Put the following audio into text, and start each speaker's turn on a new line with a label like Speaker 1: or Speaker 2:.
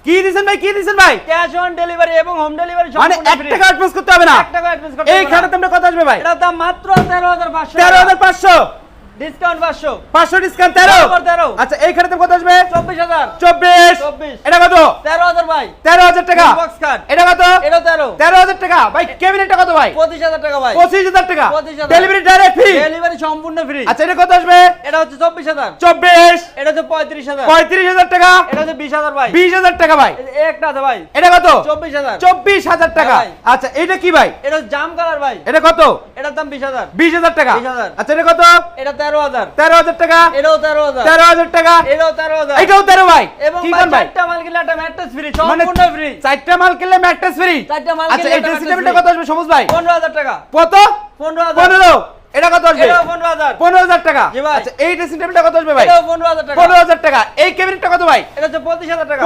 Speaker 1: কি দিবেন ভাই, কি দিবেন ভাই?
Speaker 2: ক্যাশ অন ডেলিভারি এবং হোম ডেলিভারি
Speaker 1: মানে
Speaker 2: সম্পূর্ণ
Speaker 1: 1
Speaker 2: ফ্রি।
Speaker 1: টাকা অ্যাডভান্স করতে হবে না।
Speaker 2: 1 টাকা অ্যাডভান্স করতে হবে
Speaker 1: এই
Speaker 2: না।
Speaker 1: খাটের দামটা কত আসবে ভাই?
Speaker 2: এটার দাম মাত্র 13500।
Speaker 1: 13500,
Speaker 2: ডিসকাউন্ট 500।
Speaker 1: 500 ডিসকাউন্ট 13।
Speaker 2: 13।
Speaker 1: আচ্ছা এই খাটের দাম কত আসবে?
Speaker 2: 24000।
Speaker 1: 24।
Speaker 2: 24।
Speaker 1: এটা কত?
Speaker 2: 13000 ভাই।
Speaker 1: 13000 টাকা।
Speaker 2: Box cut.
Speaker 1: এটা কত?
Speaker 2: এটা 13।
Speaker 1: 13000 টাকা। ভাই ক্যাবিনেটটা কত ভাই?
Speaker 2: 25000 টাকা ভাই।
Speaker 1: 25000 টাকা।
Speaker 2: 25000
Speaker 1: ডেলিভারি ডাইরেক্ট ফ্রি।
Speaker 2: ডেলিভারি সম্পূর্ণ ফ্রি।
Speaker 1: আচ্ছা এটা কত আসবে?
Speaker 2: এটা হচ্ছে 24000।
Speaker 1: 24।
Speaker 2: এটা হচ্ছে 35000।
Speaker 1: 35000 টাকা।
Speaker 2: এটা হচ্ছে 20000 ভাই।
Speaker 1: 20000 টাকা ভাই।
Speaker 2: এই একটা আছে ভাই।
Speaker 1: এটা কত?
Speaker 2: 24000।
Speaker 1: 24000 টাকা।
Speaker 2: হ্যাঁ ভাই।
Speaker 1: আচ্ছা এটা কি ভাই?
Speaker 2: এটা হচ্ছে জাম কালার ভাই।
Speaker 1: এটা কত?
Speaker 2: এটার দাম 20000।
Speaker 1: 20000 টাকা।
Speaker 2: 20000
Speaker 1: আচ্ছা এটা কত?
Speaker 2: এটা 13000।
Speaker 1: 13000 টাকা।
Speaker 2: এটাও 13000।
Speaker 1: 13000 টাকা।
Speaker 2: এটাও 13000।
Speaker 1: এটাও 13 ভাই।
Speaker 2: এবং
Speaker 1: কি
Speaker 2: ভাই
Speaker 1: কোন ভাই?
Speaker 2: চারটা মাল কিনলে একটা ম্যাট্রেস ফ্রি,
Speaker 1: মানে
Speaker 2: সম্পূর্ণ ফ্রি।
Speaker 1: 4টা মাল কিনলে ম্যাট্রেস ফ্রি।
Speaker 2: চারটা মাল
Speaker 1: আচ্ছা
Speaker 2: কিনলে
Speaker 1: এই
Speaker 2: একটা
Speaker 1: ড্রেসিং
Speaker 2: mattress
Speaker 1: টেবিলটা
Speaker 2: free।
Speaker 1: কত আসবে সবুজ ভাই?
Speaker 2: 15000 টাকা।
Speaker 1: কত?
Speaker 2: 15000।
Speaker 1: 15। এটা কত আসবে?
Speaker 2: এটাও 15000।
Speaker 1: 15000 টাকা।
Speaker 2: জি ভাই।
Speaker 1: আচ্ছা এই ড্রেসিং টেবিলটা কত আসবে ভাই?
Speaker 2: এটাও 15000 টাকা।
Speaker 1: 15000 টাকা। এই ক্যাবিনেটটা কত ভাই?
Speaker 2: এটা হচ্ছে 25000 টাকা।